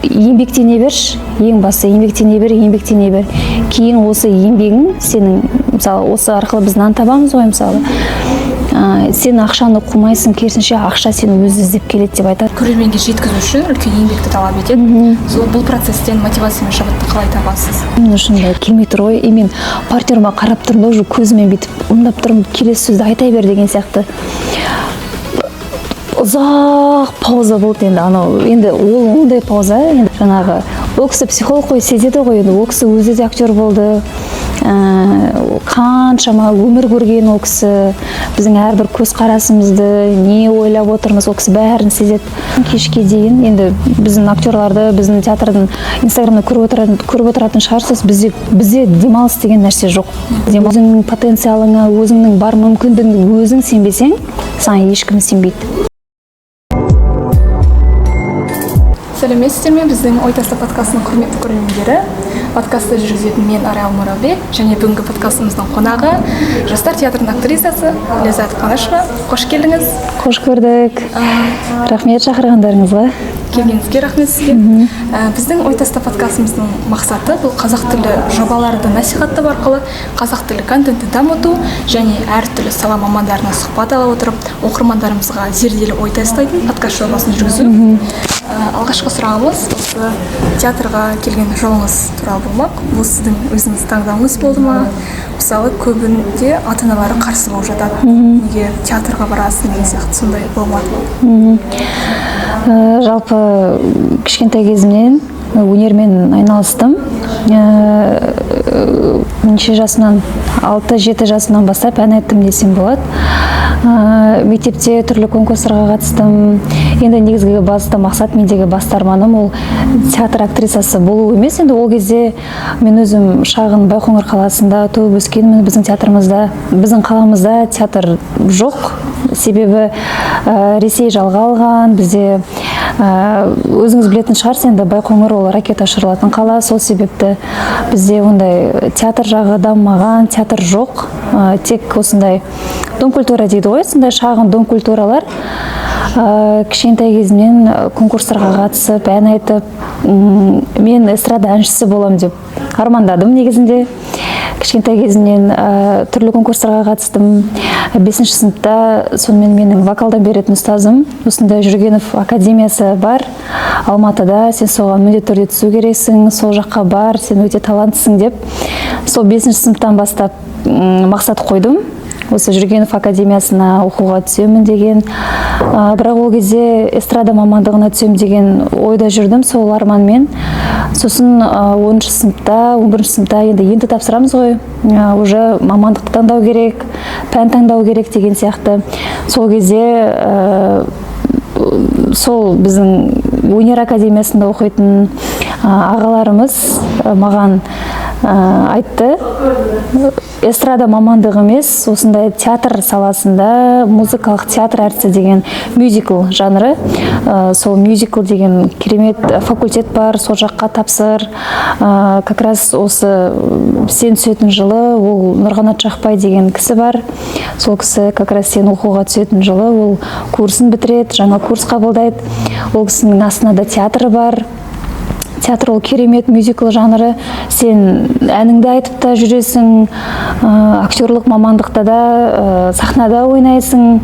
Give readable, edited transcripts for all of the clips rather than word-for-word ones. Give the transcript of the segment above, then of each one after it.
еңбектене берші, ең басы еңбектене бер. Кейін осы еңбегің сенің, мысалы, осы арқылы біз нан табамыз ғой, мысалы. Сен ақшаны қумайсың, керісінше ақша сені өзі іздеп келеді деп айтады. Көрерменге жеткізу үшін үлкен еңбекті талап етеді. Бұл процесстен мотивация мен шабытты қалай табасыз? Мен шынында келмей тұр ғой. Мен партнеріме қарап тұрмын, уже көзімен бүйтіп ымдап тұрмын, келесі сөзді айта бер деген сияқты. Ұзақ пауза болды енді, анау енді ол ондай пауза, енді жаңағы ол кісі психолог қой, сезеді ғой, енді ол кісі өзі де актер болды, қаншама өмір көрген ол кісі, біздің әрбір көзқарасымызды, не ойлап отырмыз, ол кісі бәрін сезеді. Кешке дейін енді біздің актерларды, біздің театрдың инстаграмда көріп отыратын шығарсыз, бізде демалыс деген нәрсе жоқ. Өзіңнің потенциалыңа, өзіңнің бар мүмкіндігіңе өзің сенбесең, саған ешкім сенбейді. Сәлеметсіздер ме, біздің Ой таста подкастының құрметті көрермендері. Подкастты жүргізетін мен Арал Мұрабек, және бүгінгі подкастымыздың қонағы жастар театрының актрисасы Ләззат Қанышева. Қош келдіңіз. Қош көрдік. Рахмет шақырғандарыңызға. Келгеніңізге рахмет сізге. Біздің Ой таста подкастымыздың мақсаты бұл қазақ тілі жобаларды насихаттау арқылы қазақ тілі контентті дамыту және әртүрлі сала мамандарына сұхбат ала отырып, оқырмандарымызға зерделі ой тастайтын подкаст жобасын жүргізу. Алғашқы сұрағымыз осы театрға келген жолыңыз туралы болмақ. Бұл сіздің өзіңіз таңдауыңыз болды ма? Мысалы, көбінде ата-аналары қарсы болып жатады. Неге театрға барасың деген сияқты, сондай болмады ма? Жалпы кішкентай кезімнен өнермен айналыстым. Неше жасынан, 6-7 жасынан бастап ән айттым десем болады. Мектепте түрлі конкурстарға қатыстым. Енді негізгі басты мақсат, мендегі басты арманым ол театр актрисасы болу емес. Енді ол кезде мен өзім шағын Байқоңыр қаласында туып өскенмін. Біздің театрымызда, біздің қаламызда театр жоқ. Себебі Ресей жалға алған. Бізде өзіңіз білетін шығарсыз, енді Байқоңыр ол ракета ұшырылатын қала. Сол себепті бізде ондай театр жағы дамымаған, театр жоқ. Тек осындай дом культура дейді ғой, сондай шағын дом культуралар. Кішкентай кезімнен конкурстарға қатысып, ән айтып, мен эстрада әншісі болам деп армандадым негізінде. Кішкентай кезімнен түрлі конкурстарға қатыстым. 5-ші сыныпта сонымен менің вокалдан беретін ұстазым, осындай Жүргенов академиясы бар Алматыда, сен соған міндетті түрде түсу керексің, сол жаққа бар, сен өте таланттысың деп. Сол 5-ші сыныптан бастап мақсат қойдым. Осы Жүргенов академиясына оқуға түсемін деген. Бірақ ол кезде эстрада мамандығына түсем деген ойда жүрдім, сол арманмен. Сосын 10-ші сыныпта, 11-ші сыныпта енді тапсырамыз ғой, уже мамандық таңдау керек, пән таңдау керек деген сияқты. Сол кезде сол біздің өнер академиясында оқитын ағаларымыз маған айтты, эстрада мамандығы емес, осындай театр саласында музыкалық театр әртісі деген мюзикл жанры. Сол мюзикл деген керемет факультет бар, сол жаққа тапсыр. Как раз осы сен түсетін жылы ол Нұрғанат Жақпай деген кісі бар. Сол кісі как раз сен оқуға түсетін жылы ол курсын бітіреді, жаңа курс қабылдайды. Ол кісінің астында да театры бар. Театр ол керемет мюзикл жанры. Сен әніңді айтып та жүресің, актерлық мамандықта да, сахнада ойнайсың.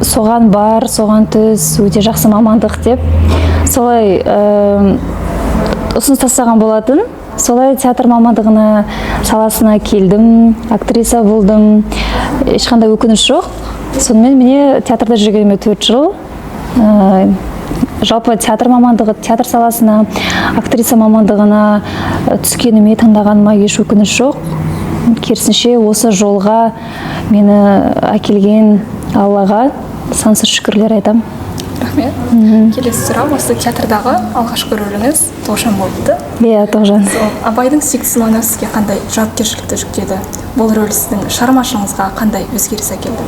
Соған бар, соған түс, өте жақсы мамандық деп. Солай ұсыныс тастаған болатын. Солай театр мамандығына саласына келдім, актриса болдым. Ешқандай өкініш жоқ. Сонымен міне театрда жүргеніме 4 жыл. Жалпы театр мамандығы, театр саласына, актриса мамандығына түскеніме, таңдағаныма еш өкініш жоқ. Керісінше осы жолға мені әкелген Аллаға сансыз шүкірлер айтам. Рахмет. Келесі сұрақ, осы театрдағы алғашқы рөліңіз Тоғжан болыпты. Иә, Тоғжан. Абайдың сүйіктісі ойнау сізге қандай жауапкершілікті жүктеді? Бұл рөл сіздің шығармашылығыңызға қандай өзгеріс әкелді?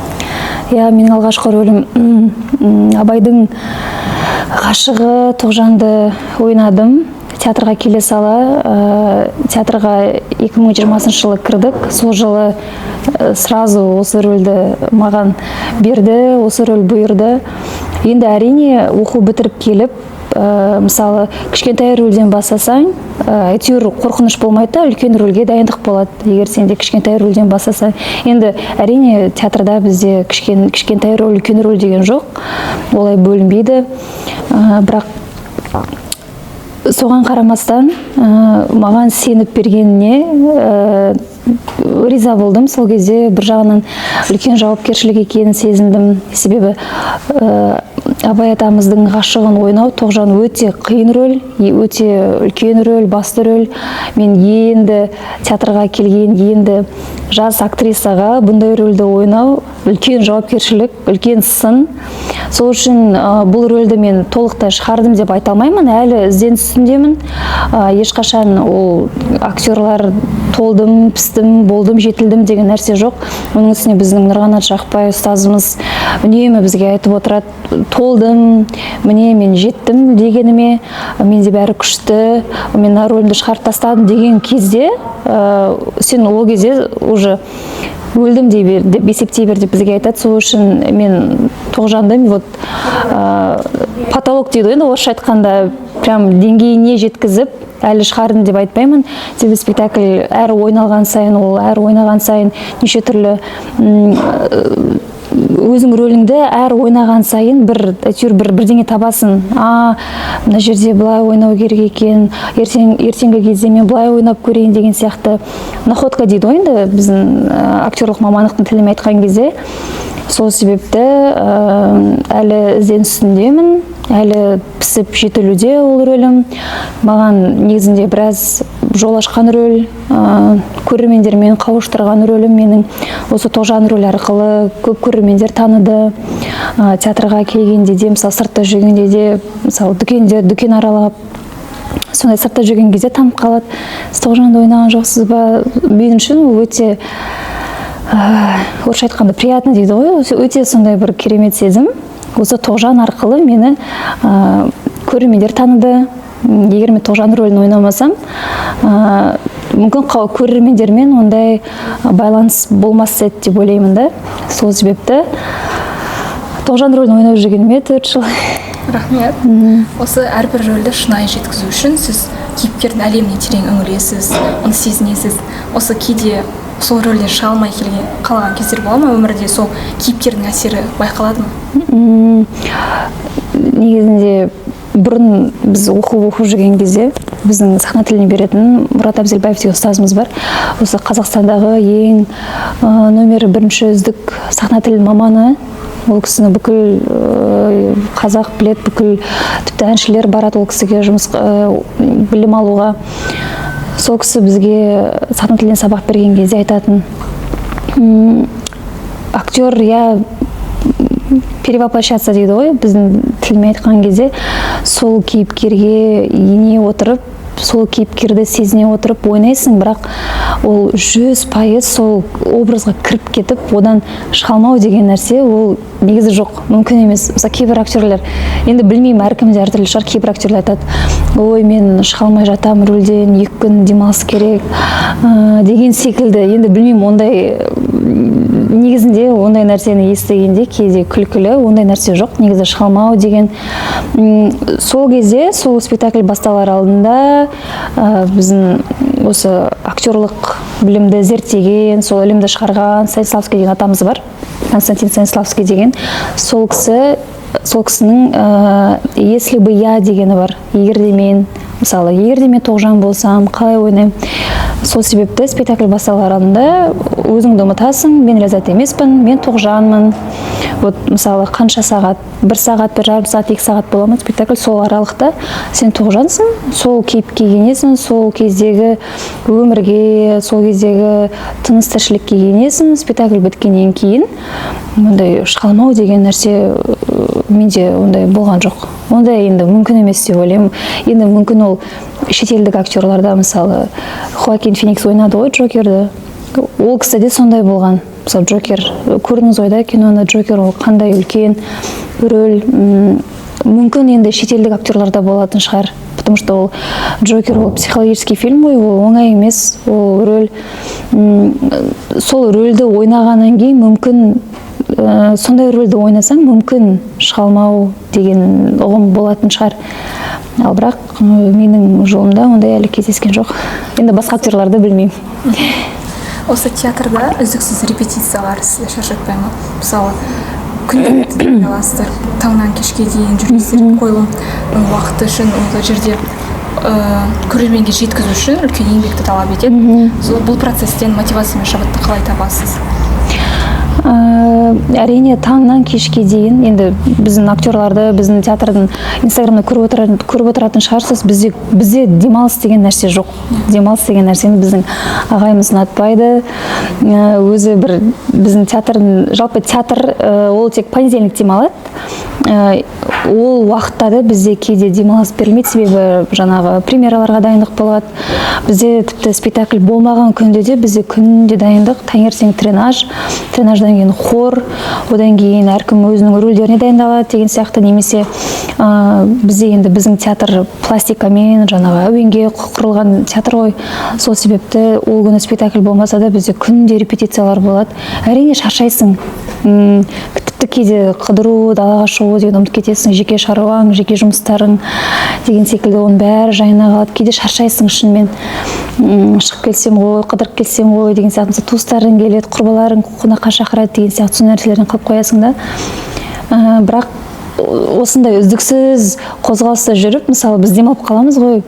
Иә, менің алғашқы рөлім Абайдың ғашығы Тоғжанды ойнадым. Театрға келе сала, театрға 2020 жылы кірдік. Сол жылы сразу осы рөлді маған берді, осы рөл бұйырды. Енді әрине оқу бітіріп келіп, мысалы кішкентай рөлден бастасаң әйтеуір қорқыныш болмайды да, үлкен рөлге дайындық болады егер сен де кішкентай рөлден бастасаң. Енді әрине театрда бізде кішкентай рөл үлкен рөл деген жоқ, олай бөлінбейді, бірақ соған қарамастан маған сеніп бергеніне риза болдым. Сол кезде бір жағынан үлкен жауапкершілік екенін сезіндім, себебі Абай атамыздың ғашығын ойнау Тоғжан өте қиын рөл, өте үлкен рөл, басты рөл. Мен енді театрға келген, енді жас актрисаға бұндай рөлді ойнау үлкен жауапкершілік, үлкен сын. Сол үшін бұл рөлді мен толықтай шығардым деп айта алмаймын, әлі ізденіс үстіндемін. Ешқашан ол актерлар толдым, пістім, болдым, жетілдім деген нәрсе жоқ. Оның үстіне біздің Нұрғанат Жақпай ұстазымыз үнемі бізге айтып отырады, толдым, міне мен жеттім дегеніме, менде бәрі күшті, мен рөлімді шығарып тастадым деген кезде, сен ол кезде уже өлдім деп есептей бер деп бізге айтады. Сол үшін мен Тоғжанды потолок дейді енді орысша айтқанда, прям деңгейіне жеткізіп әлі шығардым деп айтпаймын. Себебі спектакль әр ойналған сайын неше түрлі өзің рөліңді әр ойнаған сайын бірдеңе табасын. Мына жерде былай ойнау керек екен, ертеңгі кезде мен былай ойнап көрейін деген сияқты находка дейді ғой енді біздің актерлық мамандықтың тілімен айтқан кезде. Сол себепті әлі ізденіс үстіндемін, әлі пісіп жетілуде ол рөлім. Маған негізінде біраз жол ашқан рөл, көрермендермен қауыштырған рөлім менің. Осы Тоғжан рөлі арқылы көп көрермендер таныды. Театрға келгенде де, мысалы сыртта жүргенде де, мысалы дүкен аралап, сондай сыртта жүрген кезде танып қалады. Сіз Тоғжанды ойнаған жоқсыз ба? Мен үшін өте орысша айтқанда приятно дейді ғой, өте сондай бір керемет сезім. Осы Тоғжан арқылы мені көрермендер таныды. Егер мен Тоғжан рөлін ойнамасам, мүмкін көрермендермен ондай байланыс болмас еді деп ойлаймын да. Сол себепті Тоғжан рөлін ойнап жүргеніме 4 жыл. Рахмет. Осы әрбір рөлді шынайы жеткізу үшін сіз кейіпкердің әлеміне терең үңілесіз, оны сезінесіз. Осы кейде сол рөлден шыға алмай қалған кездер бола ма өмірде, сол кейіпкердің әсері байқалады ма? Негізінде бұрын біз оқып жүрген кезде біздің сахна тіліне беретін Мұрат Әбзелбаев деген ұстазымыз бар. Осы Қазақстандағы ең номер 1 үздік сахна тіл маманы. Ол кісіні бүкіл қазақ білет, бүкіл тіпті әншілер барады ол кісіге білім алуға. Сол кісі бізге сахна тілінен сабақ берген кезде айтатын, актер перевоплощаться дейді ғой, біздің тілмен айтқан кезде, сол кейіпкерге ене отырып, сол кейіпкерді сезіне отырып ойнайсың, бірақ ол 100% сол образға кіріп кетіп, одан шыға алмау деген нәрсе ол негізі жоқ, мүмкін емес. Мысалы кейбір актерлер, енді білмеймін, әркімде әртүрлі шығар, кейбір актерлер айтады, ой, мен шыға алмай жатам рөлден, 2 күн демалыс керек деген секілді. Енді білмеймін, ондай негізінде ондай нәрсені естігенде кейде күлкілі, ондай нәрсе жоқ, негізі шыға алмау деген. Сол кезде, сол спектакль басталар алдында біздің осы актерлық білімді зерттеген, сол ілімді шығарған Станиславский деген атамыз бар, Константин Станиславский деген. Сол кісінің если бы я дегені бар, егерде мен Тоғжан болсам, қалай ойнаймын. Сол себепті спектакль басталар алдында өзіңді ұмытасың, мен Ләззат емеспін, мен Тоғжанмын. Мысалы қанша сағат, 1 сағат, 1,5 сағат, 2 сағат бола ма спектакль, сол аралықта сен Тоғжансың, сол кейіпке енесің, сол кездегі өмірге, сол кездегі тыныс тіршілікке енесің. Спектакль біткеннен кейін ондай шыға алмау деген нәрсе менде ондай болған жоқ. Ондай енді мүмкін емес деп ойлаймын. Енді мүмкін ол шетелдік актерларда, мысалы Хоакин Феникс ойнады ғой Джокерді, ол кісіде сондай болған. Мысалы Джокер, көрдіңіз ойда киноны, Джокер ол қандай үлкен рөл. Мүмкін енді шетелдік актерларда болатын шығар, потому что ол Джокер ол психологический фильм ғой, ол оңай емес, ол рөл. Сол рөлді ойнағаннан кейін мүмкін сондай рөлді ойнасаң мүмкін шыға алмау деген ұғым болатын шығар. ал бірақ менің жолымда ондай әлі кездескен жоқ. Енді басқа актерларды білмеймін. Осы театрда үздіксіз репетициялар сізді шаршатпай ма? Мысалы, күнделікті аласыздар, таңнан кешке дейін жүресіздер, қойылымның уақыты үшін ол жерде көрерменге жеткізу үшін үлкен еңбекті талап етеді. Бұл процесстен мотивация мен шабытты қалай табасыз? Әрине таңнан кешке дейін, енді біздің актерларды, біздің театрдың инстаграмда көріп отыратын шығарсыз, бізде демалыс деген нәрсе жоқ. Демалыс деген нәрсені біздің ағайымыз ұнатпайды. Өзі бір біздің театрдың, жалпы театр ол тек понедельник демалады. Ол уақытта да бізде кейде демалыс берілмейді, себебі жаңағы премьераларға дайындық болады. Бізде тіпті спектакль болмаған күнде де бізде күнде дайындық, таңертең тренаждан кейін хор, одан кейін әркім өзінің рөлдеріне дайындалады деген сияқты. Немесе бізде енді біздің театр пластикамен, жаңағы әуенге құрылған театр ғой. Сол себепті ол күні спектакль болмаса да бізде күнде репетициялар болады. Әрине шаршайсың. Тіпті кейде қыдыру, далаға шығу деген ұмытып кетесің, жеке шаруаң, жеке жұмыстарың деген секілді оның бәрі жайына қалады. Кейде шаршайсың шынымен. Шығып келсем ғой, қыдырып келсем ғой деген сияқты, туыстарың келеді, құрбыларың қонаққа шақырады деген сияқты сол нәрселерден қалып қоясың да. Бірақ осындай үздіксіз қозғалыста жүріп, мысалы біз демалып қаламыз ғой.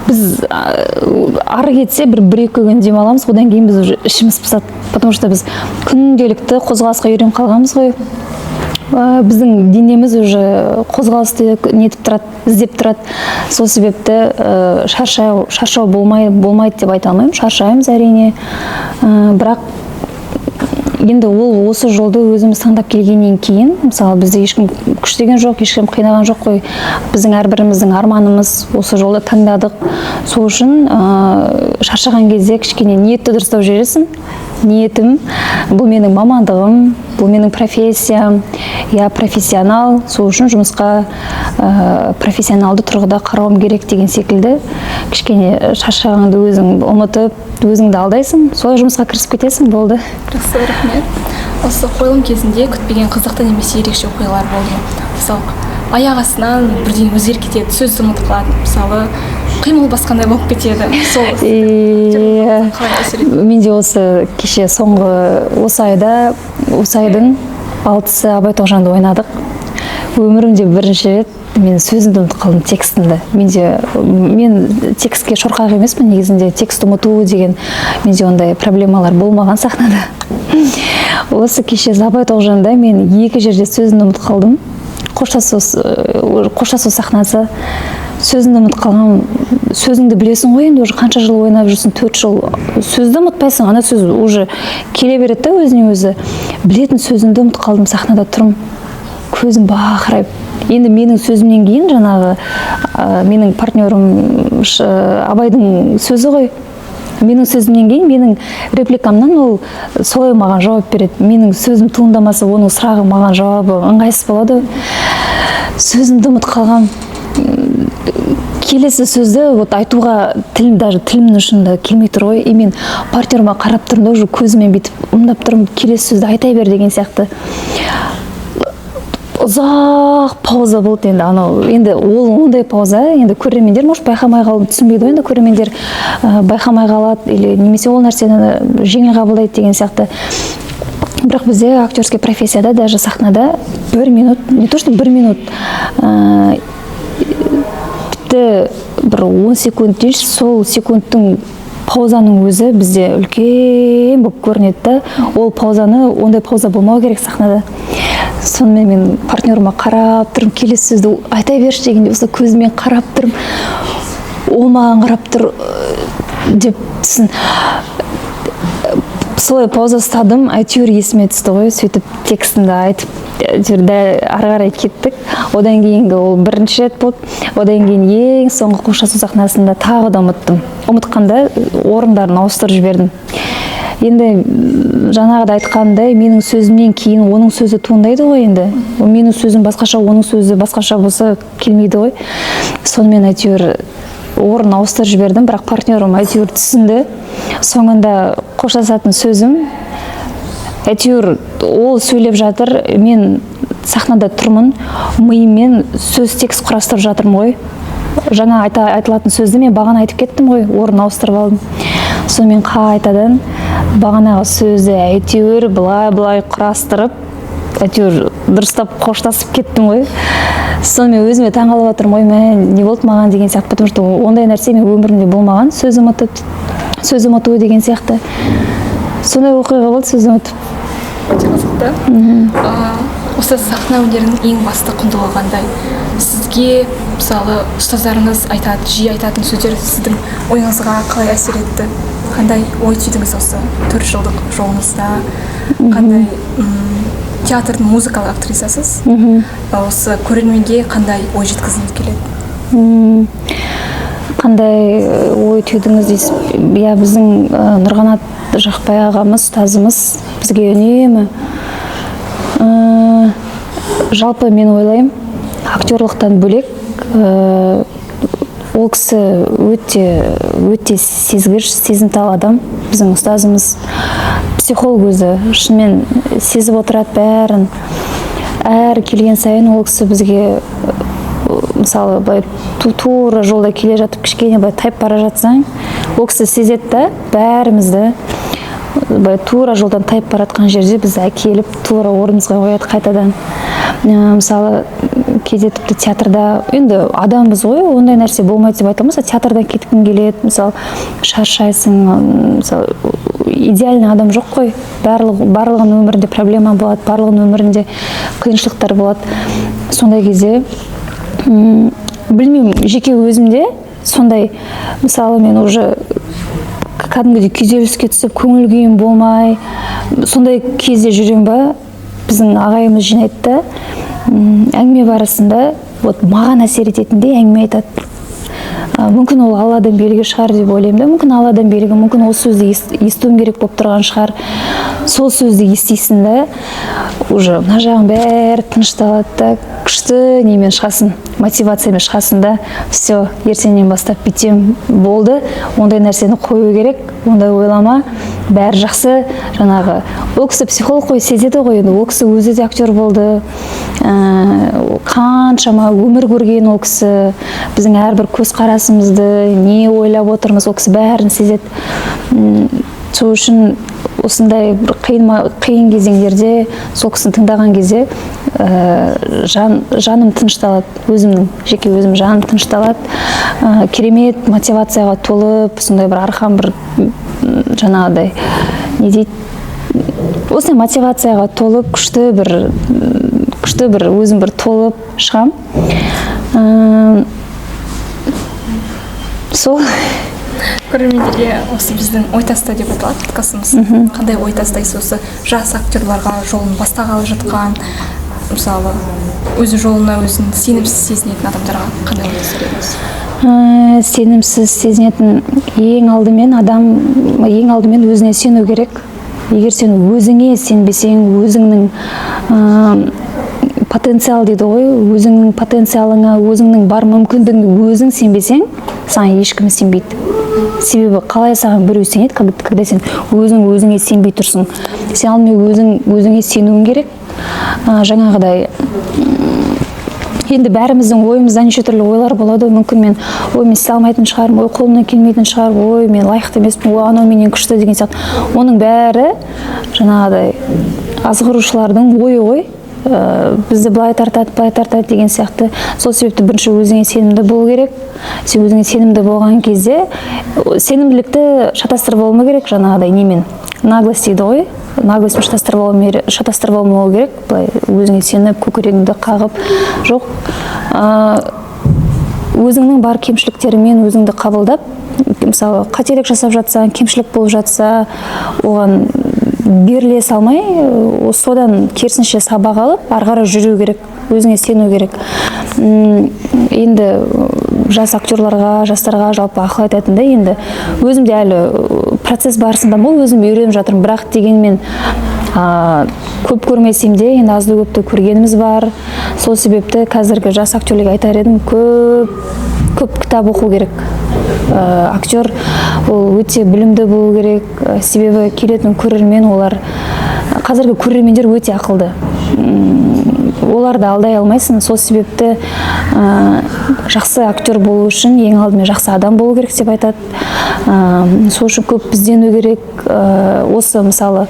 Біз ары кетсе бір-екі күн демаламыз, одан кейін біз уже ішіміз пысады, потому что біз күнделікті қозғалысқа үйреніп қалғанбыз ғой. Біздің денеміз уже қозғалысты нетіп тұрады, іздеп тұрады. Сол себепті шаршау болмайды деп айта алмаймын. Шаршаймыз әрине. Бірақ енді ол осы жолды өзіміз таңдап келгеннен кейін, мысалы бізді ешкім күштеген жоқ, ешкім қинаған жоқ қой. Біздің әрбіріміздің арманымыз осы жолды таңдадық. Сол үшін шаршаған кезде кішкене ниетті дұрыстап жүресің. Ниетім, бұл менің мамандығым, бұл менің профессиям, я профессионал, сол үшін жұмысқа профессионалды тұрғыда қарауым керек деген секілді. Кішкене шаршағанды өзің ұмытып, өзіңді алдайсың, солай жұмысқа кірісіп кетесің, болды. Жақсы, рахмет. Осы қойылым кезінде күтпеген қызықты немесе ерекше оқиғалар болды ма? Мысалы, аяқ астынан бірдеңе өзгеріп кетеді, сөзді ұмытып қалады. Мысалы, қимыл басқандай болып кетеді. Менде осы кеше соңғы осы айдың 6-сы Абай Тоғжанды ойнадық. Өмірімде бірінші рет мен сөзімді ұмытып қалдым, текстімді. Мен текстке шорқақ емеспін, негізінде текст ұмыту деген менде ондай проблемалар болмаған сахнада. Осы кеше Абай Тоғжанда мен 2 жерде сөзімді ұмытып қалдым. Қоштасу сахнасы. Сөзіңді ұмытып қалған, сөзіңді білесің ғой, енді уже қанша жыл ойнап жүрсің, 4 жыл. Сөзді ұмытпайсың, ана сөз уже келе береді да өзіне өзі. Білетін сөзімді ұмытып қалдым, сахнада тұрмын, көзім бақырайып. Енді менің сөзімнен кейін жаңағы менің партнерім Абайдың сөзі ғой. Менің сөзімнен кейін менің репликамнан ол солай маған жауап береді. Менің сөзім туындамаса, оның сұрағы маған жауабы ыңғайсыз болады. Сөзімді ұмытып қалған. Келесі сөзді айтуға тілімнің ұшында келмей тұр ғой. Мен партнеріме қарап тұрмын да, уже көзімен бүйтіп ымдап тұрмын, келесі сөзді айта бер деген сияқты. Ұзақ пауза болды енді. Енді ол ондай пауза, енді көрермендер может байқамай қалып түсінбейді ғой, енді көрермендер байқамай қалады или немесе ол нәрсені жеңіл қабылдайды деген сияқты. Бірақ бізде актерский профессияда, даже сахнада 1 минут, не то что 1 минут, тіпті бір 10 секунд дейші, сол секундтың паузаның өзі бізде үлкен болып көрінеді да. Ол паузаны, ондай пауза болмау керек сахнада. Сонымен мен партнеріме қарап тұрмын, келесі сөзді айта берші дегенде осы көзімен қарап тұрмын, ол маған қарап тұр деп түсін. Солай пауза ұстадым, әйтеуір есіме түсті ғой, сөйтіп текстімді айтып, ары қарай кеттік. Одан кейінгі ол бірінші рет болды. Одан кейін ең соңғы қоштасу сахнасында тағы да ұмыттым. Ұмытқанда орындарын ауыстырып жібердім. Енді жаңағыда айтқандай, менің сөзімнен кейін оның сөзі туындайды ғой енді. Менің сөзім басқаша, оның сөзі басқаша болса келмейді ғой. Сонымен әйтеуір орын ауыстырып жібердім, бірақ партнерім әйтеуір түсінді. Соңында қоштасатын сөзім, әйтеуір ол сөйлеп жатыр, мен сахнада тұрмын, миыммен сөз текст құрастырып жатырмын ғой. Жаңа айтылатын сөзді мен бағана айтып кеттім ғой, орын ауыстырып алдым. Сонымен қайтадан бағанағы сөзді әйтеуір былай құрастырып, әйтеуір дұрыстап қоштасып кеттім ғой. Сонымен өзіме таңғалып отырмын, не болды маған деген сияқты, потому что ондай нәрсе мен өмірімде болмаған, сөз ұмыту деген сияқты. Сондай оқиға болды, сөз ұмытып. Өте қызықты. Осы сахна өнерінің ең басты құндылығы қандай? Сізге мысалы ұстаздарыңыз жиі айтатын сөздер сіздің ойыңызға қалай әсер етті? Қандай ой түйдіңіз осы 4 жылдық жолыңызда? Қандай театрдың музыкалық актрисасыз? Осы көрерменге қандай ой жеткізгіңіз келеді? Қандай ой түйдіңіз дейсіз? Я біздің Нұрғанат Жақпай ағамыз, ұстазымыз бізге үнемі жалпы мен ойлаймын, актерлықтан бөлек ол кісі өте сезгіш, сезімтал адам. Біздің ұстазымыз психолог өзі, шынымен сезіп отырады бәрін. Әр келген сайын ол кісі бізге мысалы былай тура жолда келе жатып кішкене былай тайып бара жатсаң, ол кісі сезеді да бәрімізді тура жолдан тайып бара жатқан жерде бізді әкеліп тура орнымызға қояды қайтадан. Мысалы кейде тіпті театрда енді адамбыз ғой, ондай нәрсе болмайды деп айтамыз, театрдан кеткің келеді, мысалы шаршайсың, мысалы идеальный адам жоқ қой, барлығының өмірінде проблема болады, барлығының өмірінде қиыншылықтар болады. Сондай кезде білмеймін, жеке өзімде сондай, мысалы мен уже кәдімгідей күйзеліске түсіп, көңіл күйім болмай, сондай кезде жүрем ба, біздің ағайымыз жинайды да, әңгіме барысында маған әсер ететіндей әңгіме айтады. Мүмкін ол Алладан белгі шығар деп ойлаймын да, мүмкін Алладан белгі, мүмкін ол сөзді естуім керек болып тұрған шығар. Сол сөзді естисің да, уже мына жағың бәрі тынышталады да, күшті немен шығасың, мотивациямен шығасың да, все, ертеңнен бастап бүйтем, болды, ондай нәрсені қою керек, ондай ойлама, бәрі жақсы. Жаңағы ол кісі психолог қой, сезеді ғой, ол кісі өзі де актер болды, қаншама өмір көрген ол кісі, біздің әрбір көзқарасымызды, не ойлап отырмыз, ол кісі бәрін сезеді. Сол үшін осындай бір қиын кезеңдерде сол кісіні тыңдаған кезде жаным тынышталады, жеке өзім жаным тынышталады, керемет мотивацияға толып, сондай бір арқам бір жаңағыдай не дейді, осындай мотивацияға толып, күшті бір өзім бір толып шығам. Сол көрермендерге осы біздің ой таста деп аталады подкастымыз. Қандай ой тастайсыз осы жас актерларға жолын бастағалы жатқан, мысалы өзі жолына өзін сенімсіз сезінетін адамдарға қандай ой тастар едіңіз? Сенімсіз сезінетін ең алдымен өзіне сену керек. Егер сен өзіңе сенбесең, өзіңнің потенциал дейді ғой, өзіңнің потенциалыңа, өзіңнің бар мүмкіндігіңе өзің сенбесең, саған ешкім сенбейді. Себебі қалай саған біреу сенеді, когда сен өзіңе сенбей тұрсың. Сен алдымен өзіңе сенуің керек. Жаңағыдай енді бәріміздің ойымызда неше түрлі ойлар болады. Мүмкін мен істей алмайтын шығармын, қолымнан келмейтін шығар, мен лайықты емеспін, анау менен күшті деген сияқты. Оның бәрі жаңағыдай азғырушылардың ойы ғой. Бізді былай тартады деген сияқты. Сол себепті бірінші өзіңе сенімді болу керек. Сен өзіңе сенімді болған кезде сенімділікті шатастырып болмау керек, жаңағыдай немен наглость дейді ғой. Наглостьпен шатастырып болмау керек. Былай өзіңе сеніп, көкірегіңді қағып, жоқ. Өзіңнің бар кемшіліктерімен өзіңді қабылдап, мысалы қателік жасап жатсаң, кемшілік болып жатса, оған беріле салмай, содан керісінше сабақ алып, ары қарай жүру керек, өзіңе сену керек. Енді жас актерларға, жастарға жалпы ақыл айтатындай, енді өзімде әлі процесс барысында өзім үйреніп жатырмын, бірақ дегенмен көп көрмесем де, енді азды көпті көргеніміз бар. Сол себепті қазіргі жас актерлерге айтар едім, көп кітап оқу керек. Актер ол өте білімді болу керек, себебі келетін көрермен, олар қазіргі көрермендер өте ақылды. оларды алдай алмайсың. Сол себепті жақсы актер болу үшін ең алдымен жақсы адам болу керек деп айтады. Сол үшін көп іздену керек. Осы мысалы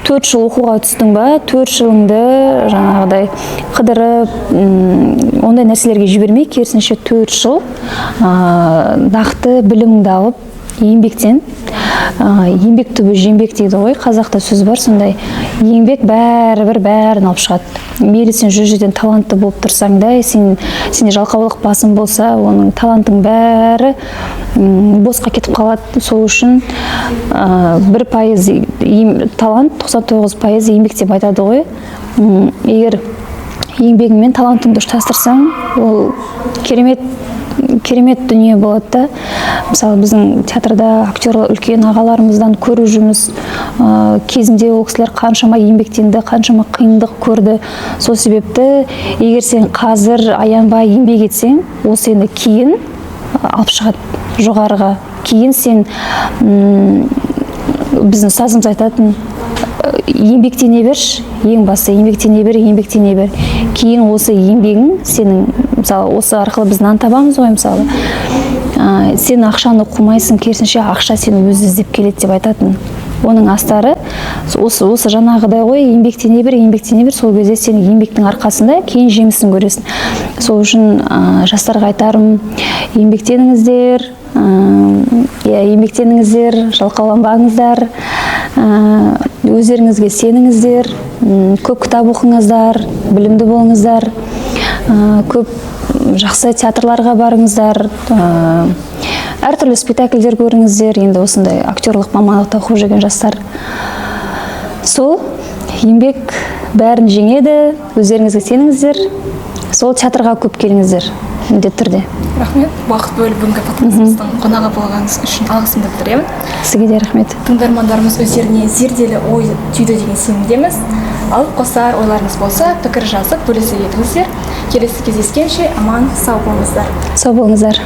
4 жыл оқуға түстің ба, 4 жылыңды жаңағыдай қыдырып, ондай нәрселерге жібермей, керісінше 4 жыл нақты біліміңді алып, еңбектен, еңбек түбі жеңбек дейді ғой, қазақта сөз бар сондай. Еңбек бәрін алып шығады. Мейлі сен 100 жерден талантты болып тұрсаң да, сенде жалқаулық басым болса, оның талантың бәрі босқа кетіп қалады. Сол үшін 1% талант, 99% еңбек деп айтады ғой. Егер еңбегің мен талантыңды ұштастырсаң, ол керемет дүние болады да. Мысалы біздің театрда актер үлкен ағаларымыздан көріп жүрміз. Кезінде ол кісілер қаншама еңбектенді, қаншама қиындық көрді. Сол себепті егер сен қазір аянбай еңбек етсең, ол сені кейін алып шығады жоғарыға. Кейін сен біздің ұстазымыз айтатын, еңбектене берші, ең басты еңбектене бер. Кейін осы еңбегің сенің, мысалы, осы арқылы біз нан табамыз ғой, мысалы. Сен ақшаны қумайсың, керісінше ақша сені өзі іздеп келеді деп айтатын. Оның астары осы жаңағыдай ғой, еңбектене бер, сол кезде сен еңбектің арқасында кейін жемісін көресің. Сол үшін жастарға айтарым, еңбектеніңіздер, жалқауланбаңыздар, өздеріңізге сеніңіздер, көп кітап оқыңыздар, білімді болыңыздар, көп жақсы театрларға барыңыздар, әртүрлі спектакльдер көріңіздер. Енді осындай актерлық мамандықта оқып жүрген жастар. Сол еңбек бәрін жеңеді, өздеріңізге сеніңіздер, сол театрға көп келіңіздер, міндетті түрде. Рахмет, уақыт бөліп бүгінгі подкастымыздың қонағы болғаныңыз үшін алғысымды білдіремін. Сізге де рахмет. Тыңдармандарымыз өздеріне зерделі ой түйді деген сенімдеміз. Алып қосар ойларыңыз болса, пікір жазып бөлісе кетіңіздер. Келесі кездескенше аман сау болыңыздар. Сау болыңыздар.